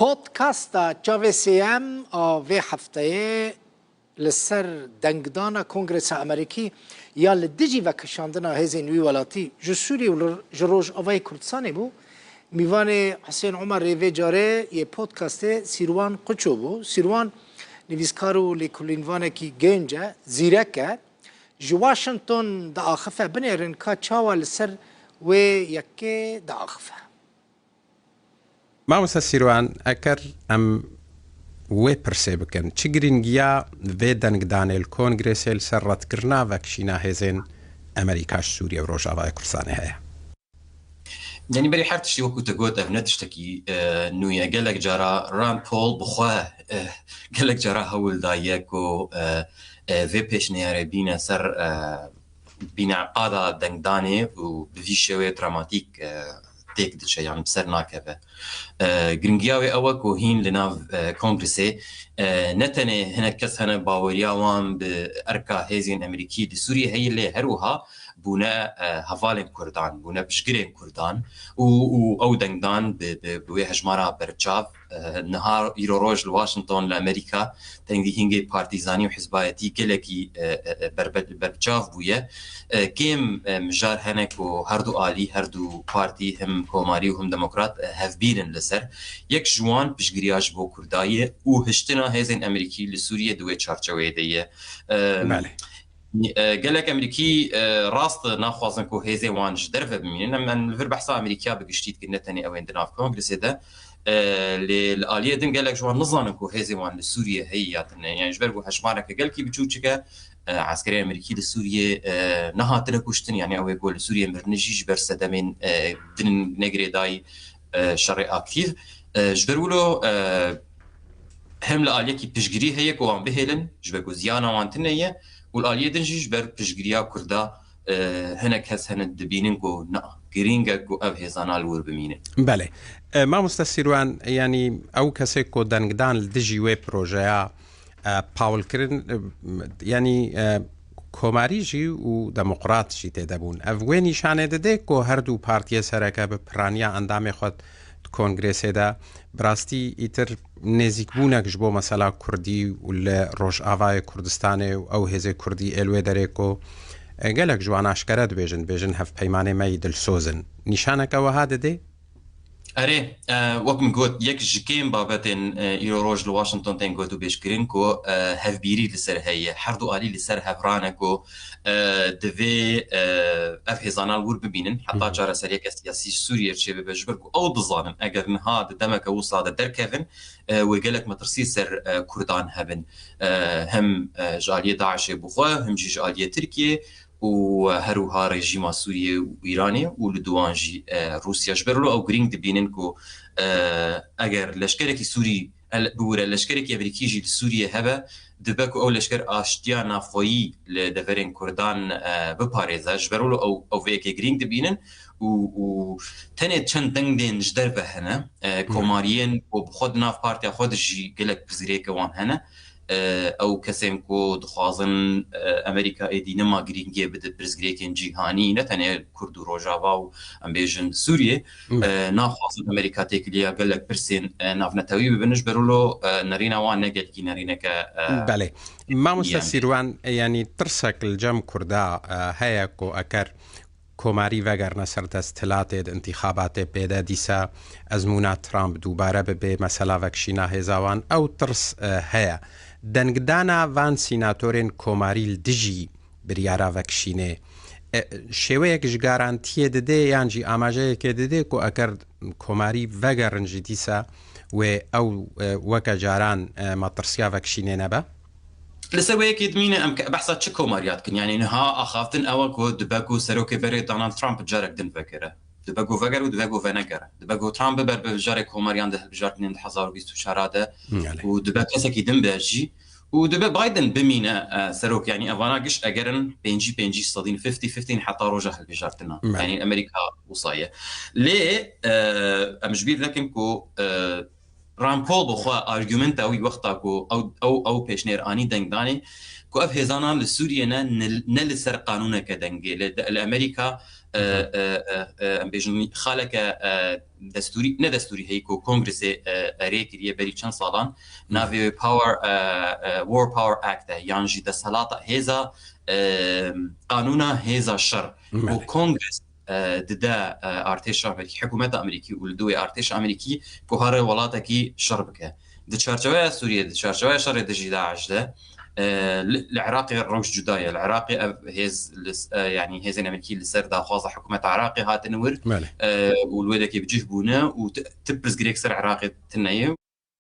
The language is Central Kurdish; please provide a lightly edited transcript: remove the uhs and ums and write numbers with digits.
بودكاستا جافيسيام في هفته لسر دنگدانا کنگرس امریکی یا لدیجی و کشاندنا هزین وی ولاتی جسوری و جروج آوای کردستانی بو میوان حسین عمر ریوی جاره یه پودکاسته سیروان قچو بو سیروان نویسکارو لیکولینوانه کی گنجه زیرکه جو واشنطن دا آخفه بنیرن که چاوا لسر و یکی دا آخفه ما مسسیروان اکر ام و پرسه بکن چه گرینگیا و دنگدانه الکنگرس سرت کرنا و کشینا هزین امریکاش سوریه و روژاوای کردستانی هیا يعني بري حرتشتي وكو تقول أفنتشتكي نويا قالك جرى ران بول بخواه قالك جرى هول دايكو في بيشنياري بينا سر بينا قادة دنگداني وبفي شوية دراماتيك تيك دشا يعني بسر ناكبه گرنگیاوی اوه که هین لناو کنگرسه نتنه هنه کس هنه باوریاوان به ارکا هزین امریکی دی سوریه هی لی هروها بونه هفالین کردان بونه بشگرین کردان و او دنگدان به هجمارا برچاف نهار ایرو روش لواشنطن لامریکا تنگی هنگی پارتیزانی و حزبایتی گلکی برچاف بویه کم مجار هنه که هر دو آلی هر دو پارتی هم کوماری و هم دموکرات هف بیرن لسر یک جوان پشگریاش بو کردایه و هشتنا هزین امریکی لسوریه دوی چارچوه دیه بله قالك امريكي راست ناخذن كو هيزي وانج درفه بمين من في بحث امريكا بقشتيت كنا تاني او عندنا في كونغرس هذا للاليه دين قالك جوان نظن كو هيزي وان لسوريا هي يعني جبرغو هشمارك قال كي بتشوچك عسكري امريكي لسوريا نها تركوشتن يعني او يقول سوريا مرنجيج برسدمين دين نغري داي شرعي اكتيف جبرولو هم لاليه كي بشجري هي كو عم بهلن جبرغو زيانا وانتنيه والآلية دنجيش بر بشجريا كردا هناك هس هند دبينين كو نا جرينجا كو أب هزانا الور بمينين. بله ما مستسيروان يعني أو كسيكو دنجدان الدجي وي بروجيا باول كرين يعني كوماريجي و ديمقراطيجي تدبون أفويني شانه دده كو هردو بارتيه سرکه بپرانيا اندامي خود کنگرس دا براستی ایتر نزیک بونک جبو مثلا کردی ولا روش آوای کردستان او هزه کردی الوی داره کو گلک جوان اشکرد بیجن هف پیمانه می دل سوزن نشانک او هاده ده؟ اره وقم قلت یک جکیم بابتن ایرو روش لواشنطن تن قلتو بیشکرین کو هف بیری لسر هی هر دو آلی لسر هفرانه کو دوی اف هزانال ور ببینن حتی جاره سریک سیاسی سوریه چه بجبر کو او دزانن اگر نها دمک وصا در کفن وقالك مترسي سر كردان هبن هم جاليه داعش بخوا هم جاليه تركيا وهروها رژیم سوریه و ایرانی و لدوانجی روسیا جبرلو او گرینگ دبینن کو اگر لشکرکی سوری بوره لشکرکی امریکی جی سوریه هبه دبکو او لشکر آشتیا نافویی لدفرین کردان بپاريزه جبرلو او ویکی گرینگ دبینن و تنه چند دنگ دین جدر به هنه کومارین و بخود ناف پارتیا خود جی گلک بزریک وان هنه او کسیم کو دخوازن امریکا ایدی نما گرینگی بده برزگریکن جیهانی نتنه کرد و روجاوا و امبیجن سوریه ناخوازن امریکا تکلیا گلک برسین ناف نتاوی ببنش برولو نرینا وان نگل کی نرینا که بله ما مستسیروان يعني ترسك الجم كردا هيكو أكر كوماري وگر نصر دستلات انتخابات پیدا دیسا ازمونا ترامپ دوباره به مثلا وکشینا هزاوان او ترس هيا دنگدانا وان سیناتورین کوماری الدجی بریارا وکشینه شوه یکش گارانتیه دده یعنی آماجه که دده که اگر کوماری وگرنجی دیسا و او وکا جاران مطرسیا وکشینه نبا؟ لسوي اكيد مين ام بحثت شكو ماريات كن يعني نها اخافتن اواكو دباكو سروكي بري دونالد ترامب جارك دن فكره دباكو فكر ودباكو فنكر دباكو ترامب بر بجارك كوماريان ده بجارتنين 2024 هذا ودباكو سكي دن بيجي ودبا بايدن بمينا سروك يعني افانا قش اجرن بينجي صدين 50 حتى روجه بجارتنا يعني امريكا وصايه ليه امجبير لكن كو ران بول بخوا ارجومنت او وقتا كو او بيشنير اني دنگداني كو اف هزانا لسوريا نل سر قانون كدنگي لامريكا ام بيجن خالك دستوري نه دستوري هيكو كونغرس اريكريه بري چند سالان نافي باور وور باور اكت يعني جي دسالات هذا قانونا هذا الشر وكونغرس ددا ارتش امريكي حكومه امريكي ولدوي ارتش امريكي كهاره ولاتكي شربكه دشارجوه سوريا دشارجوه شر دجي داعش ده العراقي روش جدايه العراقي هيز يعني هيزن امريكي اللي صار داخل حكومه عراقي هات نور والويدك بيجيبونه وتبرز جريك سر عراقي تنيه